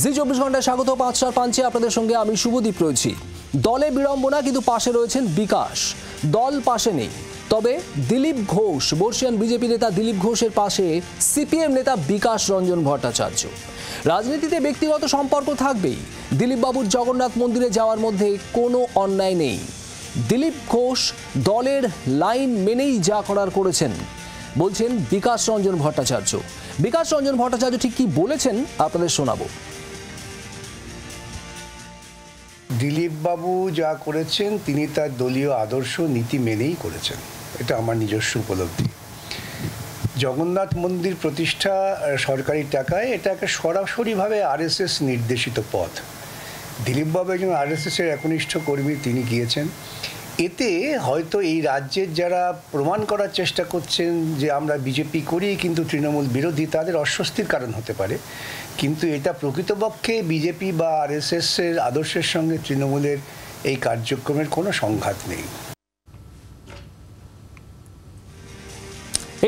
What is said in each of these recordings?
জি 24 ঘন্টায় স্বাগত। 5টার পাঁচে আপনাদের সঙ্গে আমি শুভদীপ রয়েছি। দলে বিড়ম্বনা, কিন্তু পাশে রয়েছেন বিকাশ। দল পাশে নেই, তবে দিলীপ ঘোষ, বর্ষিয়ান বিজেপি নেতা দিলীপ ঘোষের পাশে সিপিএম নেতা বিকাশ রঞ্জন ভট্টাচার্য। রাজনীতিতে ব্যক্তিগত সম্পর্ক থাকবেই, দিলীপ বাবুর জগন্নাথ মন্দিরে যাওয়ার মধ্যে কোনো অন্যায় নেই। দিলীপ ঘোষ দলের লাইন মেনেই যা করার করেছেন বলছেন বিকাশ রঞ্জন ভট্টাচার্য। বিকাশ রঞ্জন ভট্টাচার্য ঠিক কি বলেছেন আপনাদের শোনাবো। দিলীপ বাবু যা করেছেন তিনি তার দলীয় আদর্শ নীতি মেনেই করেছেন, এটা আমার নিজস্ব উপলব্ধি। জগন্নাথ মন্দির প্রতিষ্ঠা সরকারি টাকায়, এটা একটা সরাসরিভাবে আরএসএস নির্দেশিত পথ। দিলীপ বাবু একজন আরএসএসের একনিষ্ঠ কর্মী, তিনি গিয়েছেন। এতে হয়তো এই রাজ্যের যারা প্রমাণ করার চেষ্টা করছেন যে আমরা বিজেপি করি কিন্তু তৃণমূল বিরোধী, তাদের অস্বস্তির কারণ হতে পারে, কিন্তু এটা প্রকৃতপক্ষে বিজেপি বা আরএসএসের আদর্শের সঙ্গে তৃণমূলের এই কার্যক্রমের কোনো সংঘাত নেই।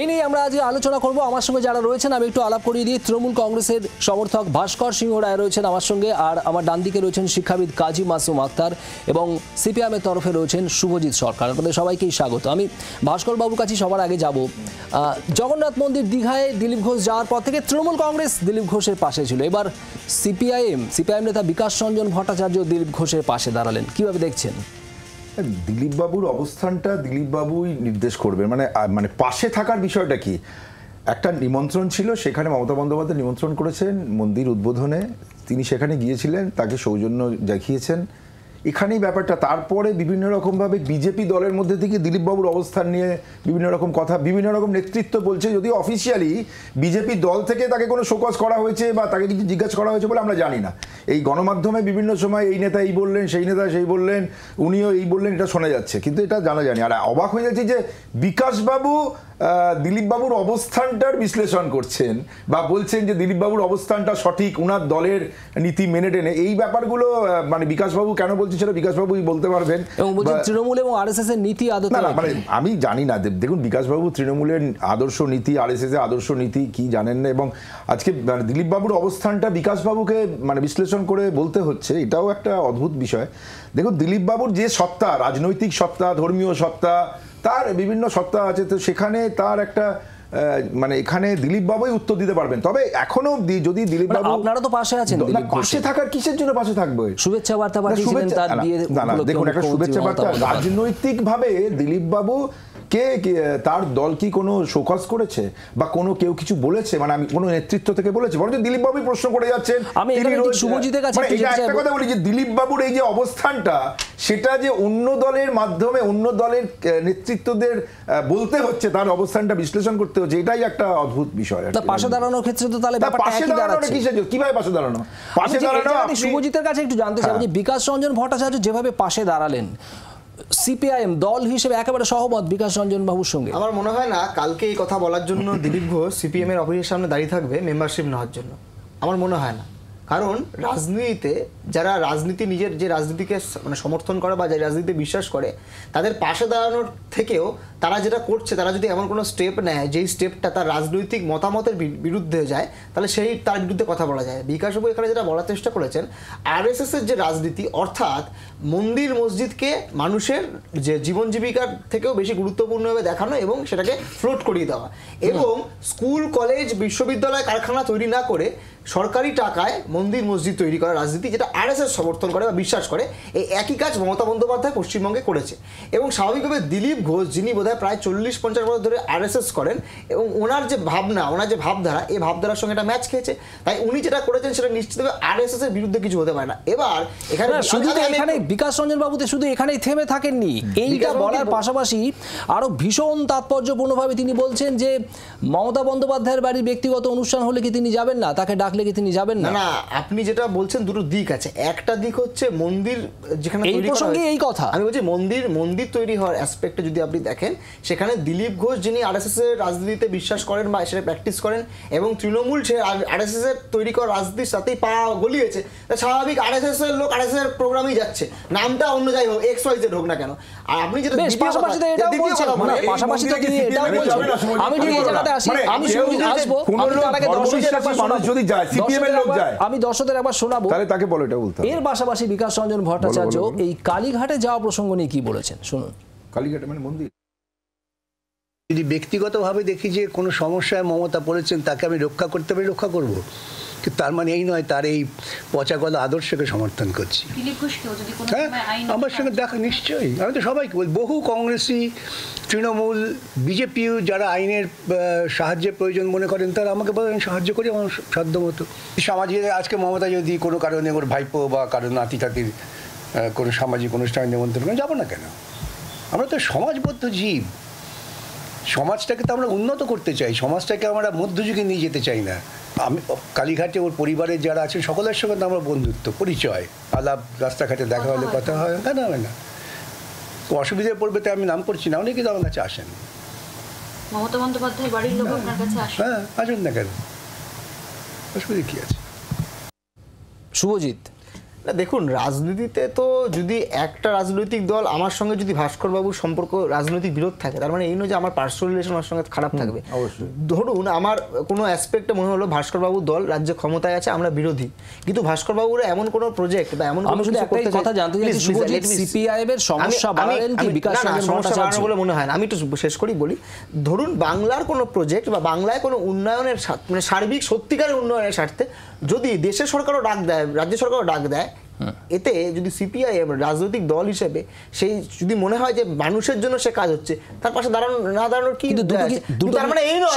এই নিয়ে আমরা আজ আলোচনা করব। আমার সঙ্গে যারা রয়েছেন আমি একটু আলাপ করিয়ে দিই। তৃণমূল কংগ্রেসের সমর্থক ভাস্কর সিংহ রায় রয়েছেন আমার সঙ্গে, আর আমার ডান দিকে রয়েছেন শিক্ষাবিদ কাজী মাসুম আক্তার, এবং সিপিএমের তরফে রয়েছেন শুভজিৎ সরকার। আপনাদের সবাইকেই স্বাগত। আমি ভাস্কর বাবুর কাছে সবার আগে যাব। জগন্নাথ মন্দির দীঘায় দিলীপ ঘোষ যাওয়ার পর থেকে তৃণমূল কংগ্রেস দিলীপ ঘোষের পাশে ছিল। এবার সিপিআইএম নেতা বিকাশ রঞ্জন ভট্টাচার্য দিলীপ ঘোষের পাশে দাঁড়ালেন, কিভাবে দেখছেন? দিলীপ বাবুর অবস্থানটা দিলীপ বাবুই নির্দেশ করবেন। মানে পাশে থাকার বিষয়টা কি, একটা নিমন্ত্রণ ছিল, সেখানে মমতা বন্দ্যোপাধ্যায় নিমন্ত্রণ করেছেন মন্দির উদ্বোধনে, তিনি সেখানে গিয়েছিলেন, তাকে সৌজন্য দেখিয়েছেন, এখানেই ব্যাপারটা। তারপরে বিভিন্ন রকমভাবে বিজেপি দলের মধ্যে থেকে দিলীপ বাবুর অবস্থান নিয়ে বিভিন্ন রকম কথা, বিভিন্ন রকম নেতৃত্ব বলছে, যদিও অফিসিয়ালি বিজেপি দল থেকে তাকে কোনো শোকজ করা হয়েছে বা তাকে কিছু জিজ্ঞাসা করা হয়েছে বলে আমরা জানি না। এই গণমাধ্যমে বিভিন্ন সময় এই নেতা এই বললেন, সেই নেতা সেই বললেন, উনিও এই বললেন, এটা শোনা যাচ্ছে, কিন্তু এটা জানা যায়নি। আর অবাক হয়ে যাচ্ছে যে বিকাশবাবু দিলীপ বাবুর অবস্থানটার বিশ্লেষণ করছেন বা বলছেন যে দিলীপ বাবুর অবস্থানটা সঠিক, উনার দলের নীতি মেনে টেনে। এই ব্যাপারগুলো মানে বিকাশবাবু কেন বলছে সেটা বিকাশবাবুই বলতে পারবেন। তৃণমূল এবং আরএসএস এর নীতি মানে আমি জানি না। দেখুন, বিকাশবাবু তৃণমূলের আদর্শ নীতি, আরএসএস এর আদর্শ নীতি কি জানেন না, এবং আজকে মানে দিলীপ বাবুর অবস্থানটা বিকাশবাবুকে মানে বিশ্লেষণ করে বলতে হচ্ছে, এটাও একটা অদ্ভুত বিষয়। দেখুন, দিলীপ বাবুর যে সত্তা, রাজনৈতিক সত্তা, ধর্মীয় সত্তা, তার বিভিন্ন সত্তা আছে, তো সেখানে তার একটা মানে এখানে দিলীপ বাবুই উত্তর দিতে পারবেন। তবে এখনো অবধি যদি দিলীপ বাবু, আপনারা তো পাশে আছেন, পাশে থাকার কিসের জন্য পাশে থাকবে? শুভেচ্ছা বার্তা পাঠিয়েছিলেন তার বিয়ে। দেখুন, একটা শুভেচ্ছা বার্তা রাজনৈতিক ভাবে দিলীপ বাবু কে তার দল কি কোনো শোকজ করেছে বা কোনো কেউ কিছু বলেছে, মানে আমি কোনো নেতৃত্ব থেকে বলেছে? বরঞ্চ দিলীপ বাবুই প্রশ্ন করে যাচ্ছেন। আমি শুভজিতের কাছে একটা কথা বলি যে দিলীপ বাবুর এই যে অবস্থানটা, সেটা যে অন্য দলের মাধ্যমে অন্য দলের নেতৃত্বদের বলতে হচ্ছে, তার অবস্থানটা বিশ্লেষণ করতে হচ্ছে, এটাই একটা অদ্ভুত বিষয়। পাশে দাঁড়ানোর ক্ষেত্রে তো তাহলে পাশে দাঁড়ানো কিভাবে পাশে দাঁড়ানো? পাশে দাঁড়ানো আমি শুভজিতের কাছে একটু জানতে চাই যে বিকাশ রঞ্জন ভট্টাচার্য যেভাবে পাশে দাঁড়ালেন, সিপিআইএম দল হিসেবে একেবারে সহমত বিকাশ রঞ্জন বাবুর সঙ্গে? আমার মনে হয় না কালকে এই কথা বলার জন্য দিলীপ ঘোষ সিপিএম এর অফিসের সামনে দাঁড়িয়ে থাকবে মেম্বারশিপ নেওয়ার জন্য, আমার মনে হয় না। কারণ রাজনীতিতে যারা নিজের যে রাজনীতিকে মানে সমর্থন করে বা যে রাজনীতিতে বিশ্বাস করে, তাদের পাশে দাঁড়ানোর থেকেও তারা যেটা করছে, তারা যদি এমন কোনো স্টেপ নেয় যেই স্টেপটা তার রাজনৈতিক মতামতের বিরুদ্ধে যায়, তাহলে তার বিরুদ্ধে কথা বলা যায়। বিকাশবাবু এখানে যেটা বলার চেষ্টা করেছেন, আরএসএস এর যে রাজনীতি, অর্থাৎ মন্দির মসজিদকে মানুষের যে জীবন জীবিকার থেকেও বেশি গুরুত্বপূর্ণভাবে দেখানো এবং সেটাকে ফ্লোট করিয়ে দেওয়া, এবং স্কুল কলেজ বিশ্ববিদ্যালয় কারখানা তৈরি না করে সরকারি টাকায় মন্দির মসজিদ তৈরি করা রাজনীতি, যেটা আরএসএস সমর্থন করে বা বিশ্বাস করে, এই একই কাজ মমতা বন্দ্যোপাধ্যায় পশ্চিমবঙ্গে করেছে। এবং স্বাভাবিকভাবে দিলীপ ঘোষ, যিনি বোধহয় প্রায় 40-50 বছর ধরে আরএসএস করেন, এবং ওনার যে ভাবনা, ওনার যে ভাবধারা, এই ভাবধারার সঙ্গে এটা ম্যাচ খেয়েছে, তাই উনি যেটা করেছেন সেটা নিশ্চিতভাবে আরএসএস এর বিরুদ্ধে কিছু হতে পারে না। এবার এখানে বিকাশ রঞ্জন বাবুতে শুধু এখানেই থেমে থাকেননি, এইটা বলার পাশাপাশি আরো ভীষণ তাৎপর্যপূর্ণভাবে তিনি বলছেন যে মমতা বন্দ্যোপাধ্যায়ের বাড়ির ব্যক্তিগত অনুষ্ঠান হলে কি তিনি যাবেন না, তাকে ডাকলে কি তিনি যাবেন না? না, আপনি যেটা বলছেন দুটো দিক আছে। একটা দিক হচ্ছে মন্দির যেখানে এই প্রসঙ্গে এই কথা আমি বলছি, মন্দির তৈরি হওয়ার অ্যাসপেক্টে যদি আপনি দেখেন, সেখানে দিলীপ ঘোষ, যিনি আরএসএস এর রাজনীতিতে বিশ্বাস করেন বা সেটা প্র্যাকটিস করেন, এবং তৃণমূল সে আরএসএস এর তৈরি করা রাজনীতির সাথেই পা গলিয়েছে, স্বাভাবিক আরএসএস এর লোক আরএসএস এর প্রোগ্রামেই যাচ্ছে, নামটা অন্য যাই হোক, XYZ হোক না কেন। আর আপনি যেটা পাশাপাশি তো এটাও বলছেন, পাশাপাশি তো তিনি এটাও বলছেন, আমি ঠিক এই জায়গাতে আসি, আমি শুভজিৎ আসবো, মানুষ যদি যায়, সিপিএম এর লোক যায়, আমি দর্শকদের একবার শোনাবো, তাহলে তাকে বলো এটা বলতে হবে। এর পাশাপাশি বিকাশ রঞ্জন ভট্টাচার্য বলো, বলো। এই কালীঘাটে যাওয়া প্রসঙ্গ নিয়ে কি বলেছেন শুনুন। কালীঘাটে মানে মন্দির। যদি ব্যক্তিগতভাবে দেখি যে কোনো সমস্যায় মমতা পড়েছেন, তাকে আমি রক্ষা করতে পারি, রক্ষা করব, কিন্তু তার মানে এই নয় তার এই পচাগলা আদর্শকে সমর্থন করছি। হ্যাঁ, আমার সঙ্গে দেখা নিশ্চয়ই, আমি তো সবাইকে বলি, বহু কংগ্রেসি, তৃণমূল, বিজেপিও যারা আইনের সাহায্যের প্রয়োজন মনে করেন তারা আমাকে বলেন, আমি সাহায্য করি আমার সাধ্য মতো। সমাজে আজকে মমতা যদি কোনো কারণে ওর ভাইপো বা কারো নাতি টাতির কোনো সামাজিক অনুষ্ঠানে নিমন্ত্রণ করেন, যাবো না কেন? আমরা তো সমাজবদ্ধ জীব, সমাজটাকে তো আমরা উন্নত করতে চাই, সমাজটাকে আমরা মধ্যযুগে নিয়ে যেতে চাই না। আমি কালীঘাটে ওর পরিবারের যারা আছেন সকলের সঙ্গে তো আমরা বন্ধুত্ব, পরিচয়, আলাপ, রাস্তাঘাটে দেখা হলে কথা হয়, কেন হবে না? অসুবিধায় পড়বে তাই আমি নাম করছি না, অনেকেই তো আমার কাছে আসেন। মমতা বন্দ্যোপাধ্যায় বাড়ির লোক আপনার কাছে আসে? হ্যাঁ, আসুন না কেন, অসুবিধা কী আছে? শুভজিৎ, না দেখুন, রাজনীতিতে তো যদি একটা রাজনৈতিক দল আমার সঙ্গে যদি ভাস্করবাবুর সম্পর্ক রাজনৈতিক বিরোধ থাকে, তার মানে এই নয় যে আমার পার্সোনাল রিলেশন আমার সঙ্গে খারাপ থাকবে। অবশ্যই। ধরুন আমার কোনো অ্যাসপেক্টে মনে হলো ভাস্করবাবুর দল রাজ্যে ক্ষমতায় আছে, আমরা বিরোধী, কিন্তু ভাস্করবাবুর এমন কোনো প্রজেক্ট বা এমন আমি শুধু একটাই কথা জানতে চাইছি শুভজিৎ, সিপিআইএম এর সমস্যা বাড়ালেন কি বিকাশ রঞ্জন ভট্টাচার্য? বলে মনে হয় না। আমি একটু শেষ করি বলি, ধরুন বাংলার কোনো প্রজেক্ট বা বাংলায় কোনো উন্নয়নের মানে সার্বিক সত্যিকারের উন্নয়নের স্বার্থে যদি দেশের সরকারও ডাক দেয়, রাজ্য সরকারও ডাক দেয়, এতে যদি সিপিআইএম রাজনৈতিক দল হিসেবে সেই যদি মনে হয় যে মানুষের জন্য সে কাজ হচ্ছে, তার পাশে দাঁড়ানো না দাঁড়ানোর কি? তার মানে এই নয়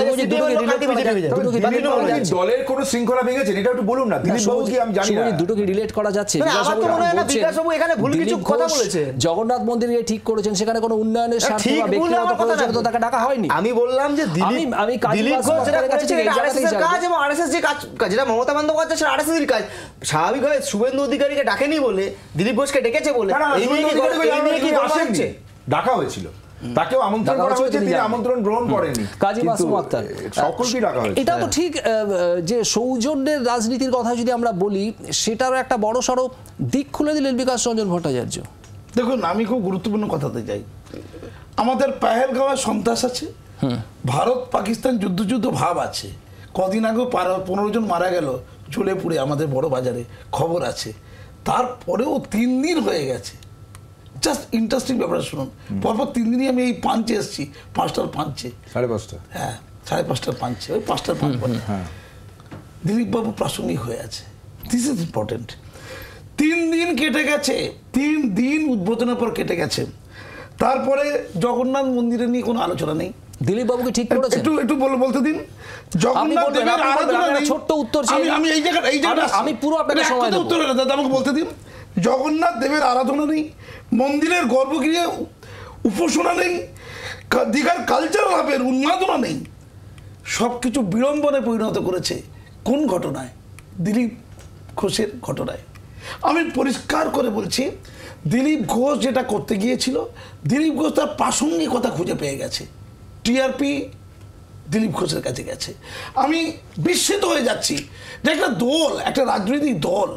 দলের কোনো শৃঙ্খলা ভেঙেছেন, এটা একটু বলুন না। দিলীপ বাবু কি আমি জানি না, দুটোকে রিলেট করা যাচ্ছে? আমার তো মনে হয় না বিকাশ বাবু এখানে ভুল কিছু কথা বলেছেন। জগন্নাথ মন্দিরে ঠিক করেছেন, সেখানে কোনো উন্নয়নের স্বার্থে বা ব্যক্তিগত প্রয়োজনে তো তাকে ডাকা হয়নি। আমি বললাম যে দিলীপ ঘোষ যেটা করেছে এটা আরএসএস এর কাজ, এবং আরএসএস যে কাজ যেটা মমতা বন্দ্যোপাধ্যায় সেটা আরএসএস এর কাজ। স্বাভাবিকভাবে শুভেন্দু অধিকারীকে ডাকেনি বলে, দিলীপ ঘোষকে ডেকেছে বলে এই নিয়ে কি আসছে? ডাকা হয়েছিল, তাকেও আমন্ত্রণ করা হয়েছে, তিনি আমন্ত্রণ গ্রহণ করেননি। কাজী মাসুম আক্তার, সকলকেই ডাকা হয়েছে। এটা তো ঠিক যে সৌজন্যের রাজনীতির কথা যদি আমরা বলি, সেটারও একটা বড় সড়ো দিক খুলে দিলেন বিকাশ রঞ্জন ভট্টাচার্য। দেখুন, আমি খুব গুরুত্বপূর্ণ কথাতে যাই। আমাদের পেহেলগাঁওয়ে সন্ত্রাস আছে, ভারত পাকিস্তান যুদ্ধ ভাব আছে, কদিন আগেও 15 জন মারা গেল ঝুলে পুড়ে আমাদের বড় বাজারে, খবর আছে। তারপরেও 3 দিন হয়ে গেছে। জাস্ট ইন্টারেস্টিং ব্যাপার শুনুন, পরপর 3 দিনই আমি এই পাঞ্চে এসেছি, 5টার পাঞ্চে, 5:30। হ্যাঁ 5:30টার পাঞ্চে, ওই 5টার পাঞ্চ পরে দিলীপবাবু প্রাসঙ্গিক হয়ে আছে। This is important. 3 দিন কেটে গেছে, 3 দিন উদ্বোধনের পর কেটে গেছে, তারপরে জগন্নাথ মন্দিরে নিয়ে কোনো আলোচনা নেই। দিলীপ বাবুকে ঠিক করেছেন? একটু বলতে দিন। জগন্নাথ দেবের আরাধনা নেই। ছোট্ট উত্তর চাই। আমি এই জায়গাটা আমি পুরো আপনাকে সময় দেব। উত্তর দাদা আমাকে বলতে দিন। জগন্নাথ দেবের আরাধনা নেই, মন্দিরের গর্ভগৃহে উপাসনা নেই, দীঘার কালচারাল হাবের উন্মাদনা নেই, সব কিছু বিড়ম্বনে পরিণত করেছে কোন ঘটনায়? দিলীপ ঘোষের ঘটনায়। আমি পরিষ্কার করে বলছি, দিলীপ ঘোষ যেটা করতে গিয়েছিল, দিলীপ ঘোষ তার প্রাসঙ্গিকতা খুঁজে পেয়ে গেছে। টিআরপি দিলীপ ঘোষের কাছে গেছে। আমি বিস্মিত হয়ে যাচ্ছি যে একটা দল, একটা রাজনৈতিক দল,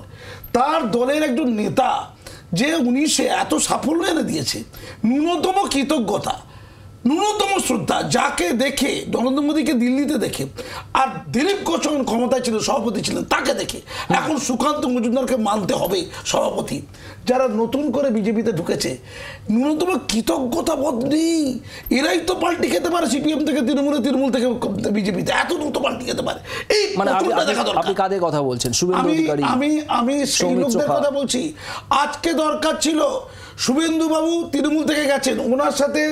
তার দলের একজন নেতা যে সে এত সাফল্য এনে দিয়েছে, ন্যূনতম কৃতজ্ঞতা, ন্যূনতম শ্রদ্ধা, যাকে দেখে নরেন্দ্র মোদীকে দিল্লিতে দেখে, আর দিলীপ ঘোষ যখন ক্ষমতায় ছিল, সভাপতি ছিলেন, তাকে দেখে এখন সুকান্ত মজুমদারকে মানতে হবে সভাপতি। যারা নতুন করে বিজেপিতে ঢুকেছে, ন্যূনতম কৃতজ্ঞতা বোধ নেই। এরাই তো পাল্টি খেতে পারে সিপিএম থেকে তৃণমূল থেকে বিজেপিতে, এত দ্রুত পাল্টি খেতে পারে। এই মানে আপনি কাদের কথা বলছেন? শুভেন্দু অধিকারী? আমি সেই লোকদের কথা বলছি। আজকে দরকার ছিল শুভেন্দু বাবু তৃণমূল থেকে গেছেন, ওনার সাথে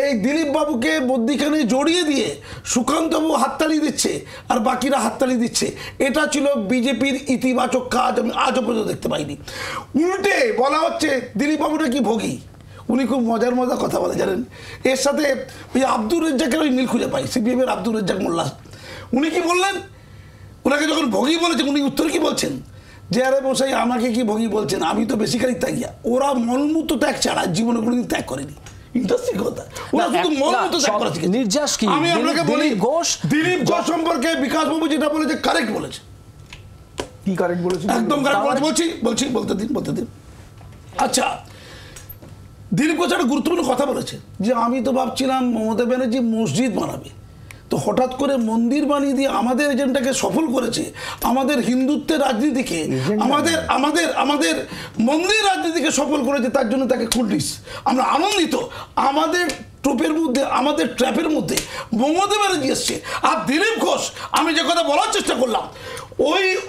এই দিলীপ বাবুকে মধ্যিখানে জড়িয়ে দিয়ে সুকান্তবাবু হাততালি দিচ্ছে আর বাকিরা হাততালি দিচ্ছে। এটা ছিল বিজেপির ইতিবাচক কাজ, আমি আজও পর্যন্ত দেখতে পাইনি। উল্টে বলা হচ্ছে দিলীপ বাবুটা কি ভোগী। উনি খুব মজার কথা বলে জানেন, এর সাথে ওই আব্দুর রেজ্জাকের ওই মিল খুঁজে পাই, সিপিএমের আব্দুর রেজ্জাক মোল্লা। উনি কি বললেন, ওনাকে যখন ভোগী বলেছেন, উনি উত্তরে কি বলছেন যে আরে মশাই আমাকে কি ভোগী বলছেন, আমি তো বেসিক্যালি ত্যাগিয়া। ওরা মলমূত্র ত্যাগ ছাড়া জীবনে কোনোদিন ত্যাগ করেনি। ইন্টারেস্টিং কথা, ওরা শুধু মলমূত্র ত্যাগ করা শিখেছে। নির্যাস কি? আমি আপনাকে বলি, দিলীপ ঘোষ সম্পর্কে বিকাশ বাবু যেটা বলেছে কারেক্ট বলেছে। কি কারেক্ট বলেছে? একদম কারেক্ট বলছি, বলতে দিন। আচ্ছা, দিলীপ ঘোষ একটা গুরুত্বপূর্ণ কথা বলেছে যে আমি তো ভাবছিলাম মমতা ব্যানার্জি মসজিদ বানাবে, তো হঠাৎ করে মন্দির বানিয়ে দিয়ে আমাদের এজেন্ডাকে সফল করেছে, আমাদের হিন্দুত্বের রাজনীতিকে, আমাদের আমাদের আমাদের মন্দির রাজনীতিকে সফল করেছে, তার জন্য তাকে কুলডিস। আমরা আনন্দিত। আমাদের ট্রুপের মধ্যে, আমাদের ট্র্যাপের মধ্যে মমতা ব্যানার্জি এসছে। আর দিলীপ ঘোষ, আমি যে কথা বলার চেষ্টা করলাম,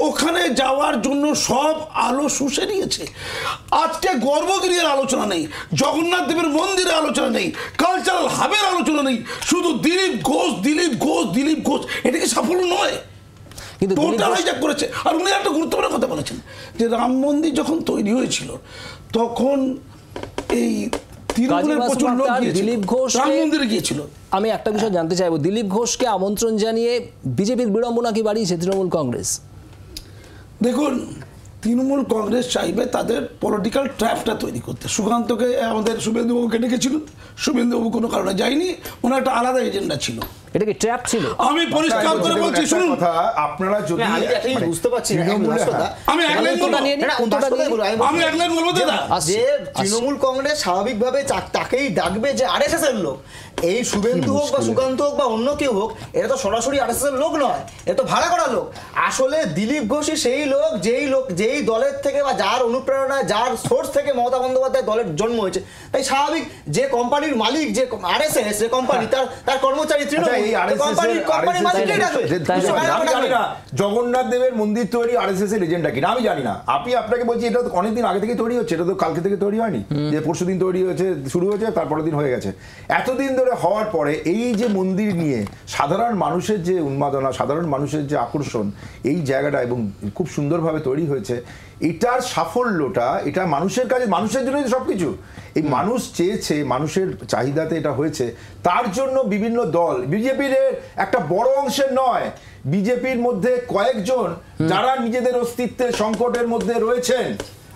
ওখানে যাওয়ার জন্য সব আলো শুষে নিয়েছে। আজকে গর্ভগৃহের আলোচনা নেই, জগন্নাথ দেবের মন্দিরের আলোচনা নেই, কালচারাল হাবের আলোচনা নেই, শুধু দিলীপ ঘোষ দিলীপ ঘোষ দিলীপ ঘোষ। এটা কি সাফল্য নয়? কিন্তু টোটাল হাইজ্যাক করেছে। আর উনি একটা গুরুত্বপূর্ণ কথা বলেছেন যে রাম মন্দির যখন তৈরি হয়েছিল তখন এই তৃণমূলের প্রচুর লোক দিলীপ ঘোষ রাম মন্দিরে গিয়েছিল। আমি একটা বিষয় জানতে চাইবো, দিলীপ ঘোষকে আমন্ত্রণ জানিয়ে বিজেপির বিড়ম্বনা কি বাড়িয়েছে তৃণমূল কংগ্রেস? দেখুন, তৃণমূল কংগ্রেস চাইবে তাদের পলিটিক্যাল ট্র্যাপটা তৈরি করতে। সুকান্তকে আমাদের শুভেন্দুবাবুকে ডেকেছিল, শুভেন্দুবাবু কোনো কারণে যায়নি, ওনার একটা আলাদা এজেন্ডা ছিল। এটা কি ট্র্যাপ ছিল? আমি পরিষ্কার করে বলছি, শুনুন, আপনারা যদি বুঝতে পারছি আমি এক লাইন বলবো, আমি এক লাইন বলবো দাদা, যে তৃণমূল কংগ্রেস স্বাভাবিকভাবে তাকেই ডাকবে যে আরএসএস এর লোক। এই শুভেন্দু হোক বা সুকান্ত হোক বা অন্য কেউ হোক, এটা তো সরাসরি আরএসএস এর লোক নয়, এটা তো ভাড়া করা লোক। আসলে দিলীপ ঘোষই সেই লোক যেই দলের থেকে বা যার অনুপ্রেরণায়, যার সোর্স থেকে মমতা বন্দ্যোপাধ্যায় দলের জন্ম হয়েছে। তাই স্বাভাবিক যে কোম্পানির মালিক, যে আরএসএস, যে কোম্পানি, তার কর্মচারী তৃণমূল, জগন্নাথ দেবের মন্দির তৈরি আরএসএস এর এজেন্ডা কিনা আমি জানি না। আপনি আপনাকে বলছি এটা তো অনেকদিন আগে থেকে তৈরি হচ্ছে, এটা তো কালকে থেকে তৈরি হয়নি যে পরশুদিন তৈরি হয়েছে, শুরু হয়েছে, তারপরের দিন হয়ে গেছে। এতদিন ধরে হওয়ার পরে এই যে মন্দির নিয়ে সাধারণ মানুষের যে উন্মাদনা, সাধারণ মানুষের যে আকর্ষণ, এই জায়গাটা এবং খুব সুন্দরভাবে তৈরি হয়েছে, এটার সাফল্যটা এটা মানুষের কাছে, মানুষের জন্যই সবকিছু। এই মানুষ চেয়েছে, মানুষের চাহিদাতে এটা হয়েছে, তার জন্য বিভিন্ন দল, বিজেপির একটা বড় অংশের নয়, বিজেপির মধ্যে কয়েকজন যারা নিজেদের অস্তিত্বের সংকটের মধ্যে রয়েছেন,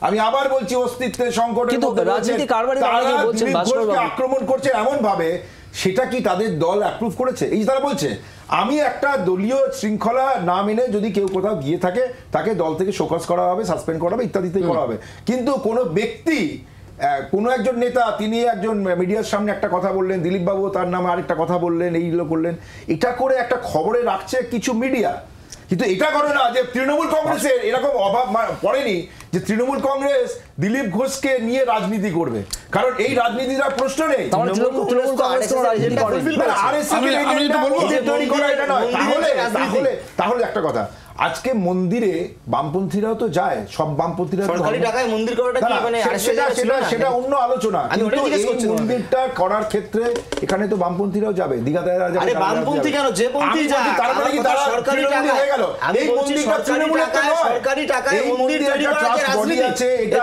আমি আবার বলছি অস্তিত্বের সংকটের মধ্যে রয়েছেন, তারা আক্রমণ করছে এমন ভাবে, সেটা কি তাদের দল অ্যাপ্রুভ করেছে? এই তারা বলছে আমি একটা দলীয় শৃঙ্খলা না মেনে যদি কেউ কোথাও গিয়ে থাকে তাকে দল থেকে শোকজ করা হবে, সাসপেন্ড করা হবে, ইত্যাদি করা হবে। কিন্তু কোনো ব্যক্তি, কোনো একজন নেতা, তিনি একজন মিডিয়ার সামনে একটা কথা বললেন, দিলীপ বাবু তার নামে আরেকটা কথা বললেন, এইগুলো করলেন, এটা করে একটা খবরে রাখছে কিছু মিডিয়া। কিন্তু এটা করে না যে তৃণমূল কংগ্রেসের এরকম অভাব পড়েনি যে তৃণমূল কংগ্রেস দিলীপ ঘোষকে নিয়ে রাজনীতি করবে, কারণ এই রাজনীতির প্রশ্ন নেই। তাহলে একটা কথা, আজকে মন্দিরে বামপন্থীরাও তো যায়, সব বামপন্থীরা সেটা অন্য আলোচনা, কিন্তু এই মন্দিরটা করার ক্ষেত্রে এখানে তো বামপন্থীরাও যাবে, দীঘাতেরা যাবে, বামপন্থী কেন, যে পন্থী যায়, তারপরে কি তারা সরকারি টাকা হয়ে গেল? এই মন্দিরটা তৃণমূলের তো নয়, সরকারি টাকায় মন্দির তৈরি করা যে রাজনীতি আছে, এটা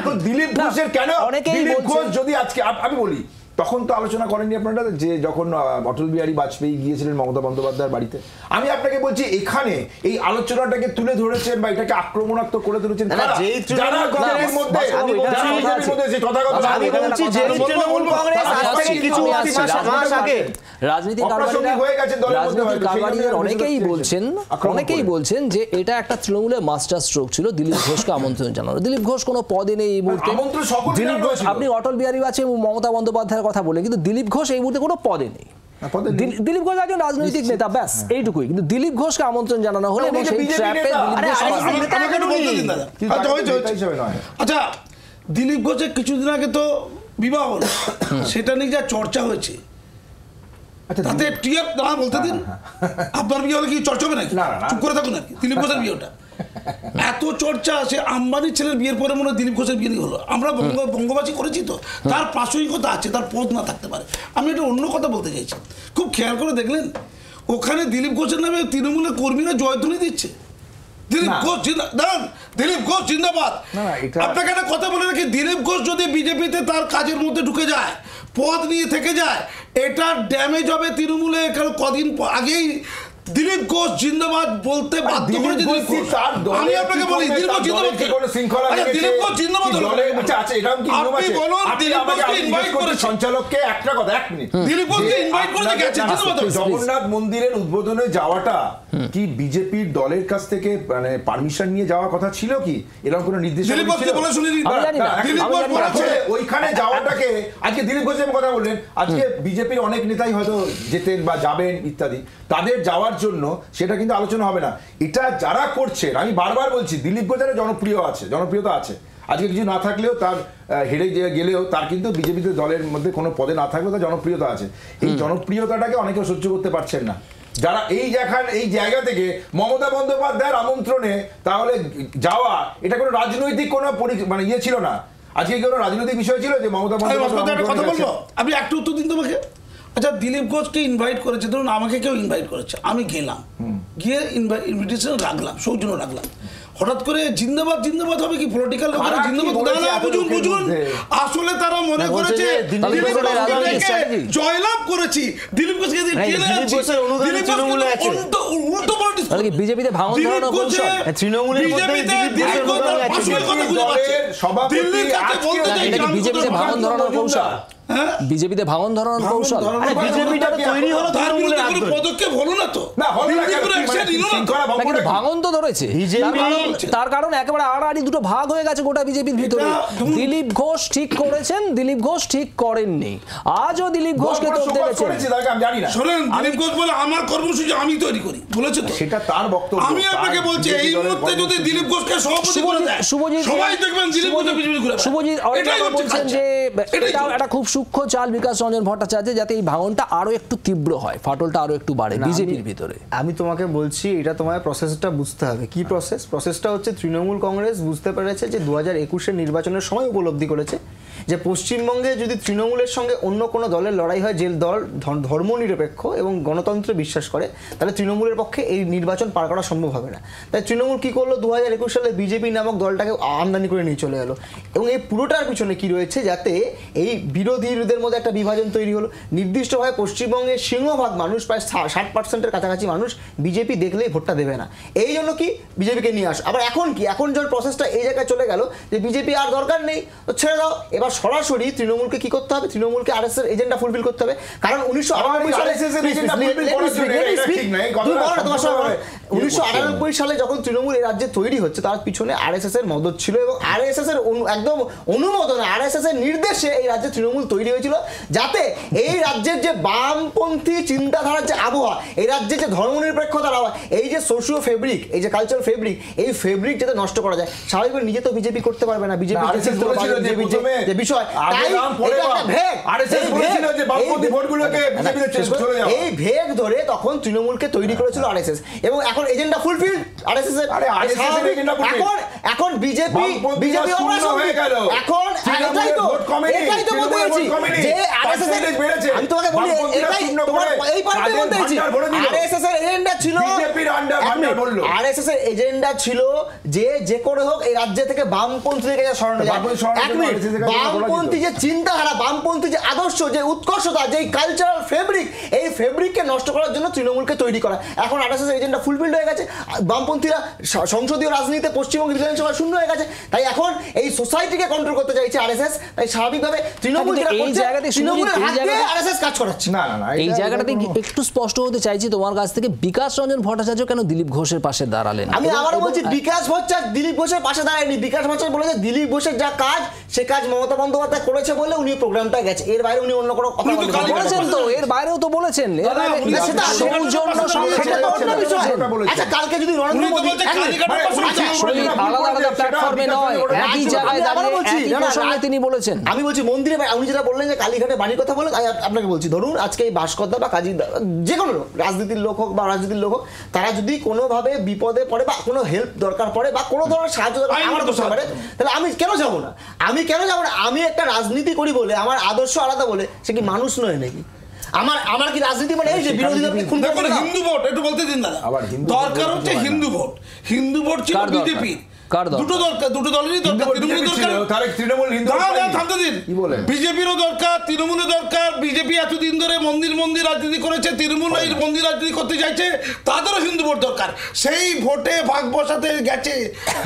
এখন দিলীপ ঘোষের কেন? দিলীপ ঘোষ যদি আজকে আমি বলি, তখন তো আলোচনা করেননি আপনারা যে যখন অটল বিহারী বাজপেয়ী গিয়েছিলেন মমতা বন্দ্যোপাধ্যায়ের বাড়িতে। আমি আপনাকে বলছি এখানে এই আলোচনাটাকে তুলে ধরেছেন বা এটাকে আক্রমণাত্মক করে তুলেছেন অনেকেই বলছেন যে এটা একটা তৃণমূলের মাস্টার স্ট্রোক ছিল দিলীপ ঘোষকে আমন্ত্রণ জানানো। দিলীপ ঘোষ কোনো পদে নেই এই মুহূর্তে। দিলীপ ঘোষ, আপনি অটল বিহারী বাজপেয়ী এবং মমতা বন্দ্যোপাধ্যায়ের কথা বলে, কিন্তু দিলীপ ঘোষ এই মুহূর্তে কোনো পদে নেই। দিলীপ ঘোষ একজন রাজনৈতিক নেতা, ব্যাস এইটুকুই। কিন্তু দিলীপ ঘোষকে আমন্ত্রণ জানানো হলে এবং সেই ট্র্যাপে আচ্ছা, দিলীপ ঘোষের কিছুদিন আগে তো বিবাহ হলো, সেটা নিয়ে যা চর্চা হয়েছে, তাতে টিয়ার না বলতে দিন, আপনার বিয়ে হলে কি চর্চা হবে নাকি? চুপ করে থাকুন নাকি? দিলীপ ঘোষের বিয়েটা এত চর্চা, সে আম্বানির ছেলের বিয়ের পরে মনে হয় দিলীপ ঘোষের বিয়ে হলো। আমরা বঙ্গবাসী করেছি তো, তার প্রাসঙ্গিকতা আছে, তার পদ না থাকতে পারে। আমি একটা অন্য কথা বলতে চাইছি, খুব খেয়াল করে দেখলেন ওখানে দিলীপ ঘোষের নামে তৃণমূলের কর্মীরা জয়ধ্বনি দিচ্ছে, দিলীপ ঘোষ দাঁড়ান, দিলীপ ঘোষ জিন্দাবাদ। আপনাকে একটা কথা বলে রাখি, দিলীপ ঘোষ যদি বিজেপিতে তার কাজের মধ্যে ঢুকে যায়, পদ নিয়ে থেকে যায়, এটা ড্যামেজ হবে তৃণমূলে। কারণ কদিন আগেই দিলীপ ঘোষ জিন্দাবাদ বলতে বাধ্য করেছে দিলীপ ঘোষ। আমি আপনাকে বলি দিলীপ ঘোষ জিন্দাবাদ কেন? আচ্ছা দিলীপ ঘোষ জিন্দাবাদ হলো আপনি বলুন দিলীপ ঘোষকে ইনভাইট করেছে সঞ্চালককে একটা কথা, 1 মিনিট, দিলীপ ঘোষকে ইনভাইট করেছে গেছে জিন্দাবাদ হলো। জগন্নাথ মন্দিরের উদ্বোধনে যাওয়াটা কি বিজেপির দলের কাছ থেকে মানে পারমিশন নিয়ে যাওয়ার কথা ছিল কি? এরকম কোনো নির্দেশ দিলীপ ঘোষকে বলে শুনে দিন। দিলীপ ঘোষ বলেছে ওইখানে যাওয়াটাকে, আজকে দিলীপ ঘোষ কথা বললেন, আজকে বিজেপির অনেক নেতাই হয়তো যেতেন বা যাবেন ইত্যাদি, তাদের যাওয়ার জন্য সেটা কিন্তু আলোচনা হবে না। এটা যারা করছে, আমি বারবার বলছি দিলীপ ঘোষের জনপ্রিয়তা আছে, আজকে কিছু না থাকলেও তার হেরে গেলেও তার কিন্তু বিজেপিতে দলের মধ্যে কোনো পদে না থাকলেও তার জনপ্রিয়তা আছে। এই জনপ্রিয়তাটাকে অনেকে সহ্য করতে পারছেন না, যারা এই জায়গা থেকে মমতা বন্দ্যোপাধ্যায়ের আমন্ত্রণে তাহলে যাওয়া, এটা কোনো রাজনৈতিক কোনো মানে ইয়ে ছিল না, আজকে কোনো রাজনৈতিক বিষয় ছিল যে মমতা বন্দ্যোপাধ্যায় কথা বলবো। আপনি একটু উত্তর দিন তোমাকে। আচ্ছা দিলীপ ঘোষকে ইনভাইট করেছে, ধরুন আমাকে কেউ ইনভাইট করেছে, আমি গেলাম, গিয়ে ইনভিটেশন রাখলাম, সৌজন্য রাখলাম, হঠাৎ করে জিন্দাবাদ জিন্দাবাদ হবে কি? পলিটিক্যাল লোকেরা জিন্দাবাদ না, বুঝুন আসলে তারা মনে করেছে দিলীপ ঘোষকে জয়লাভ করেছি, দিলীপ ঘোষকে উল্টো পলিটিক্স, বিজেপিতে ভাঙন ধরানো কৌশল, তৃণমূলের মধ্যে বিজেপিতে ভাঙন ধরানোর কৌশল, বিজেপিতে ভাঙন ধরানোর কৌশল। পদক্ষেপ হলো না তো, ভাঙন তো ধরেছে, তার কারণ একেবারে আড়াআড়ি দুটো ভাগ হয়ে গেছে গোটা বিজেপির ভিতরে। দিলীপ ঘোষ ঠিক করেছেন, দিলীপ ঘোষ ঠিক করেননি, আজও দিলীপ ঘোষকে তোপ দেবেছেন। শোনেন দিলীপ ঘোষ বলে আমার কর্মসূচি আমি তৈরি করি বলেছে তো, সেটা তার বক্তব্য। আমি আপনাকে বলছি এই মুহূর্তে যদি দিলীপ ঘোষকে সভাপতি করে দেয়, সবাই দেখবেন দিলীপ ঘোষ বিজেপি ঘুরে। শুভজিৎ বলছেন যে এটা খুব সূক্ষ্ম চাল বিকাশ রঞ্জন ভট্টাচার্য, যাতে এই ভাঙনটা আরো একটু তীব্র হয়, ফাটলটা আরো একটু বাড়ে বিজেপির ভিতরে। আমি তোমাকে বলছি এটা তোমার প্রসেসটা বুঝতে হবে। কি প্রসেসটা হচ্ছে তৃণমূল কংগ্রেস বুঝতে পেরেছে যে 2021-এর নির্বাচনের সময় উপলব্ধি করেছে যে পশ্চিমবঙ্গে যদি তৃণমূলের সঙ্গে অন্য কোনো দলের লড়াই হয়, যে দল ধর্মনিরপেক্ষ এবং গণতন্ত্রে বিশ্বাস করে, তাহলে তৃণমূলের পক্ষে এই নির্বাচন পার করা সম্ভব হবে না। তাই তৃণমূল কী করলো, 2021 সালে বিজেপি নামক দলটাকে আমদানি করে নিয়ে চলে গেলো। এবং এই পুরোটার পিছনে কি রয়েছে, যাতে এই বিরোধীদের মধ্যে একটা বিভাজন তৈরি হলো। নির্দিষ্টভাবে পশ্চিমবঙ্গের সিংহভাগ মানুষ, প্রায় 60%-এর কাছাকাছি মানুষ বিজেপি দেখলেই ভোটটা দেবে না। এই জন্য কি বিজেপিকে নিয়ে আস। আবার এখন কি, এখন যখন প্রসেসটা এই জায়গায় চলে গেল যে বিজেপি আর দরকার নেই, তো ছেড়ে দাও। এবার সরাসরি তৃণমূলকে কি করতে হবে, তৃণমূলকে আরএসএস এজেন্ডা ফুলফিল করতে হবে। কারণ 1998 সালে যখন তৃণমূল এই রাজ্যে তৈরি হচ্ছে, তার পিছনে আরএসএস এর মদত ছিল এবং আরএসএস এর একদম অনুমোদনে, আরএসএস এর নির্দেশে এই রাজ্যে তৃণমূল তৈরি হয়েছিল, যাতে এই রাজ্যের যে বামপন্থী চিন্তাধারার যে আবহাওয়া, এই রাজ্যের যে ধর্মনিরপেক্ষতার আবহাওয়া, এই যে সোশিও ফেব্রিক, এই যে কালচারাল ফেব্রিক, এই ফেব্রিক যাতে নষ্ট করা যায়। স্বাভাবিকভাবে নিজে তো বিজেপি করতে পারবে না, বিজেপি বিষয় এই ভেগ ধরে তখন তৃণমূলকে তৈরি করেছিল আরএসএস, এবং এখন এজেন্ডা ফুলফিল আরএসএস এর। এখন বিজেপি এখন এটাই তো বলতে চাইছি যে আরএসএস এর, আমি তোমাকে বলি এটাই তোমার এই পয়েন্টে বলতে চাইছি, আরএসএস এর এজেন্ডা ছিল, আরএসএস এর এজেন্ডা ছিল যে করে হোক এই রাজ্য থেকে বামপন্থী থেকে সরানো যায়। বামপন্থী যে চিন্তাধারা, বামপন্থী যে আদর্শ, যে উৎকর্ষতা, যে কালচারাল ফেব্রিক, এই ফেব্রিককে নষ্ট করার জন্য তৃণমূলকে তৈরি করা। এখন আরএসএস এজেন্ডা ফুলফিল হয়ে গেছে, বামপন্থীরা সংসদীয় রাজনীতিতে পশ্চিমবঙ্গ বিধানসভা শূন্য হয়ে গেছে, তাই এখন এই সোসাইটিকে কন্ট্রোল করতে চাইছে আরএসএস। তাই স্বাভাবিকভাবে তৃণমূল তৃণমূলের হাত দিয়ে আরএসএস কাজ করাচ্ছে। এই জায়গাটাতে একটু স্পষ্ট হতে চাইছি তোমার কাছ থেকে, বিকাশ রঞ্জন ভট্টাচার্য কেন দিলীপ ঘোষের পাশে দাঁড়ালেন? আমি আবারও বলছি, বিকাশ ভট্টাচার্য দিলীপ ঘোষের পাশে দাঁড়ায়নি। বিকাশ ভট্টাচার্য বলেছে দিলীপ ঘোষের যা কাজ, সে কাজ মমতা বন্দ্যোপাধ্যায় করেছে বলে উনি প্রোগ্রামটা গেছে, এর বাইরে উনি অন্য কোনো কথা বলেছেন তো, এর বাইরেও তো বলেছেন। আচ্ছা কালকে যদি নরেন্দ্র মোদী আলাদা আলাদা প্ল্যাটফর্মে নয়, একই জায়গায় দাঁড়িয়ে তিনি বলেছেন। আমি বলছি মন্দিরে, উনি যেটা বললেন যে কালীঘাটে বাড়ির কথা বলেন, আপনাকে বলছি ধরুন আজকে এই ভাস্করদা বা কাজী যে কোনো লোক, রাজনীতির লোক হোক বা রাজনীতির লোক হোক, তারা যদি কোনোভাবে বিপদে পড়ে বা কোনো হেল্প দরকার পড়ে বা কোনো ধরনের সাহায্য দরকার আমার করতে পারে, তাহলে আমি কেন যাবো না? আমি একটা রাজনীতি করি বলে, আমার আদর্শ আলাদা বলে সে কি মানুষ নয় নাকি? আমার কি রাজনীতি মানে এই যে বিরোধীদেরকে খুন করে? হিন্দু ভোট একটু বলতে দিন দাদা, দরকার হচ্ছে হিন্দু ভোট। হিন্দু ভোট ছিল বিজেপির, কার দরকার? দুটো দলেরই দরকার। বিজেপিরও দরকার, তৃণমূলের দরকার। বিজেপি এতদিন ধরে মন্দির রাজনীতি করেছে, তৃণমূল এই মন্দির রাজনীতি করতে চাইছে, তাদেরও হিন্দু ভোট দরকার। সেই ভোটে ভাগ বসাতে গেছে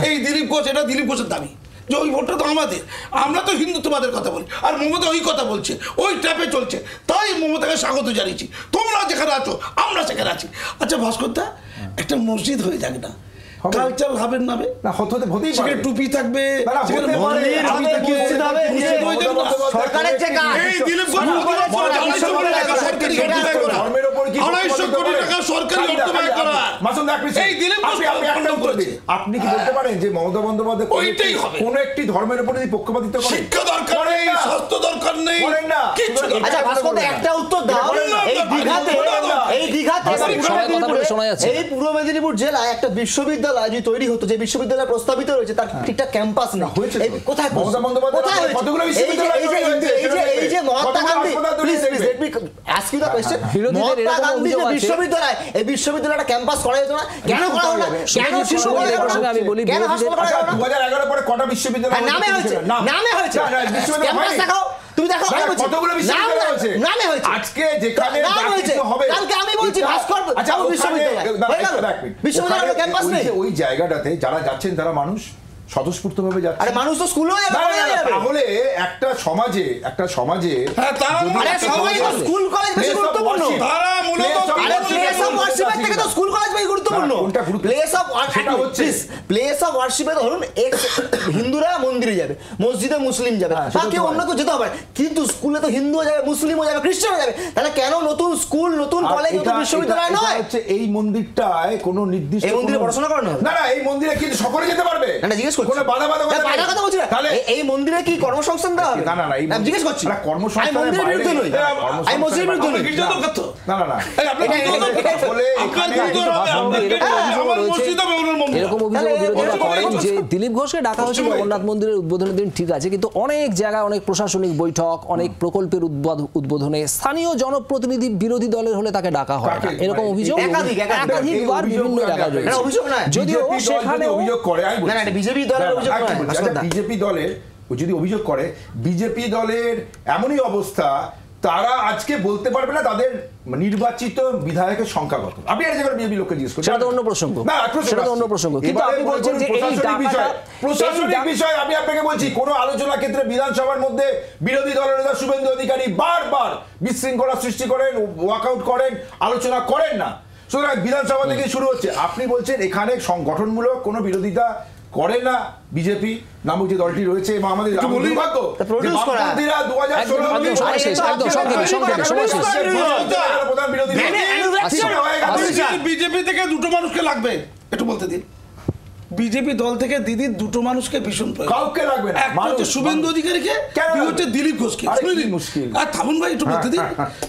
এই দিলীপ ঘোষ। এটা দিলীপ ঘোষের দাবি যে ওই ভোটটা তো আমাদের, আমরা তো হিন্দুত্ববাদের কথা বলি, আর মমতা ওই কথা বলছে, ওই ট্যাপে চলছে। তাই মমতাকে স্বাগত জানিয়েছি, তোমরা যেখানে আছো আমরা সেখানে আছি। আচ্ছা ভাস্করদা, একটা মসজিদ হয়ে যাক না, কালচারাল হাবের নামে না, সেখানে টুপি থাকবে, সরকারের যে কাজ, এই দিলীপ ঘোষ 250 কোটি টাকা সরকারি ধর্মের উপর কি 250 কোটি টাকা সরকারি অর্থ ব্যয় করা, এই দিলীপ ঘোষ আপনি কি বলতে পারেন যে মমতা বন্দ্যোপাধ্যায় ওইটাই হবে? কোন একটি ধর্মের উপর যদি পক্ষপাতিত্ব করে? শিক্ষা দরকার নেই, স্বাস্থ্য দরকার নেই, কিচ্ছু দরকার আচ্ছা ভাস্করদা একটা উত্তর দাও। এই দীঘাতে এই পূর্ব মেদিনীপুর জেলায় একটা বিশ্ববিদ্যালয় যদি তৈরি হতো, যে বিশ্ববিদ্যালয় প্রস্তাবিত রয়েছে তার ঠিকঠাক ক্যাম্পাস না, কোথায় মমতা বন্দ্যোপাধ্যায় কতগুলো বিশ্ববিদ্যালয় এই যে Mahatma Gandhi, please let me ask you the question, Mahatma Gandhi যে বিশ্ববিদ্যালয়, এই বিশ্ববিদ্যালয়টা ক্যাম্পাস করা যেত না? কেন করা হলো না? কেন শিশু আমি বলি 2011 পরে কটা বিশ্ববিদ্যালয় নামে হয়েছে? ক্যাম্পাস দেখাও, তুমি দেখো কতগুলো বিশ্ববিদ্যালয় আছে নামে হয়েছে। আজকে যেখানে হবে কালকে আমি বলছি ভাস্কর বিশ্ববিদ্যালয় ক্যাম্পাস নেই। ওই জায়গাটাতে যারা যাচ্ছেন তারা মানুষ স্বতঃস্ফূর্তভাবে যাচ্ছে। আরে মানুষ তো স্কুলেও যাবে। তাহলে একটা সমাজে স্কুল কলেজ বেশি গুরুত্বপূর্ণ। তারা মূলত প্লেস অফ ওয়ার্শিপের থেকে তো স্কুল কলেজ বেশি গুরুত্বপূর্ণ। প্লেস অফ ওয়ার্শিপে ধরুন হিন্দুরা মন্দিরে যাবে, মসজিদে মুসলিম যাবে, বাকি অন্য কেউ যেতে হবে, কিন্তু স্কুলে তো হিন্দুও যাবে, মুসলিমও যাবে, খ্রিস্টানও যাবে। তাহলে কেন নতুন স্কুল, নতুন কলেজ, নতুন বিশ্ববিদ্যালয় নয়? হচ্ছে এই মন্দিরটায় কোনো নির্দিষ্ট এই মন্দিরে পড়াশোনা করানো হবে না। এই মন্দিরে কিন্তু সকলে যেতে পারবে না। জিজ্ঞেস করছি, কোনো বাধা কথা বলছি না। এই মন্দিরে কি কর্মসংস্থান দেওয়া হবে? না আমি জিজ্ঞেস করছি। আমি মন্দিরের বিরুদ্ধে নই, আমি মসজিদের বিরুদ্ধে নই। এরকম অভিযোগ বিরোধীরা করেন যে দিলীপ ঘোষকে ডাকা হয়েছে জগন্নাথ মন্দিরের উদ্বোধনের দিন, ঠিক আছে, কিন্তু অনেক জায়গায় অনেক প্রশাসনিক বৈঠক, অনেক প্রকল্পের উদ্বোধনে স্থানীয় জনপ্রতিনিধি বিরোধী দলের হলে তাকে ডাকা হয় না। এরকম অভিযোগ একাধিকবার বিভিন্ন জায়গায় রয়েছে। যদিও সেখানে অভিযোগ করে বিজেপি দলের অভিযোগ নয়, বিজেপি দলের যদি অভিযোগ করে, বিজেপি দলের এমনই অবস্থা তারা আজকে বলতে পারবে না তাদের নির্বাচিত বিধায়কের সংখ্যা কত। আপনি একটা জায়গায় বিজেপি লোককে জিজ্ঞেস করছেন, সেটা তো অন্য প্রসঙ্গ, সেটা তো অন্য প্রসঙ্গ, কিন্তু আপনি বলছেন যে এই প্রশাসনিক বিষয়। আমি আপনাকে বলছি, কোন আলোচনা ক্ষেত্রে বিধানসভার মধ্যে বিরোধী দলের নেতা শুভেন্দু অধিকারী বারবার বিশৃঙ্খলা সৃষ্টি করেন, ওয়াকআউট করেন, আলোচনা করেন না। সুতরাং বিধানসভা থেকে শুরু হচ্ছে। আপনি বলছেন এখানে গঠনমূলক কোনো বিরোধিতা করে না বিজেপি নামক যে দলটি রয়েছে, এবং আমাদের দুর্ভাগ্য বিজেপি থেকে দুটো মানুষকে লাগবে, একটু বলতে দিন। বিজেপি দল থেকে দিদির দুটো মানুষকে ভীষণ কাউকে লাগবে না, একটা হচ্ছে শুভেন্দু অধিকারীকে, হচ্ছে দিলীপ ঘোষকে। মুশকিল আর থামুন ভাই, একটু বলতে দিন।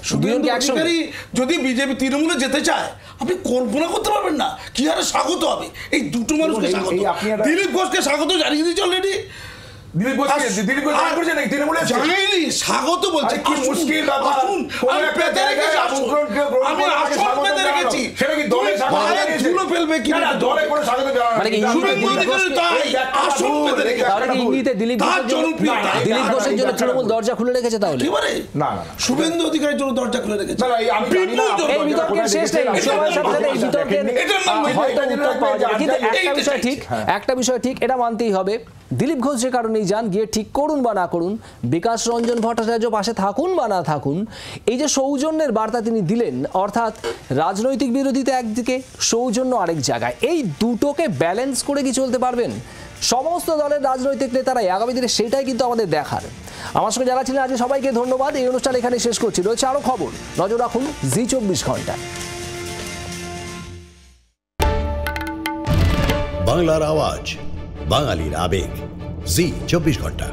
শুভেন্দু অধিকারী যদি বিজেপি তৃণমূলে যেতে চায়, আপনি কল্পনা করতে পারবেন না কি হারে স্বাগত হবে এই দুটো মানুষকে স্বাগত। দিলীপ ঘোষকে স্বাগত জানিয়ে দিয়েছে অলরেডি। দিলীপ ঘোষ জানাইনি, স্বাগত বলছে। কি মুশকিল ব্যাপার, আমি পেতে রেখেছি, আমি আসন পেতে রেখেছি। সেটা কি দলে ধুলো ফেলবে কি না? দলে কোনো স্বাগত জানানো মানে কি আসন পেতে রেখেছি। তাহলে কি ইঙ্গিতে দিলীপ ঘোষের জন্য তৃণমূল দরজা খুলে রেখেছে? তাহলে না শুভেন্দু অধিকারীর জন্য দরজা খুলে রেখেছে। এই বিতর্কের শেষ নেই, সময়ের সাথে সাথে এই বিতর্কের হয়তো উত্তর পাওয়া যাবে, কিন্তু একটা বিষয় ঠিক, এটা মানতেই হবে। দিলীপ ঘোষ যে কারণেই যান, গিয়ে ঠিক করুন বা না করুন, বিকাশ রঞ্জন ভট্টাচার্য পাশে থাকুন বা না থাকুন, এই যে সৌজন্যের বার্তা তিনি দিলেন, অর্থাৎ রাজনৈতিক বিরোধিতা একদিকে, সৌজন্য আরেক জায়গায়, এই দুটোকে ব্যালেন্স করে কি চলতে পারবেন সমস্ত দলের রাজনৈতিক নেতারাই আগামী দিনে? সেটাই কিন্তু আমাদের দেখার। আমার সঙ্গে যারা ছিলেন আজকে সবাইকে ধন্যবাদ। এই অনুষ্ঠান এখানে শেষ করছি। রয়েছে আরও খবর, নজর রাখুন জি 24 ঘন্টায়। বাংলার আওয়াজ, বাঙালির আবেগ, জি 24 ঘন্টা।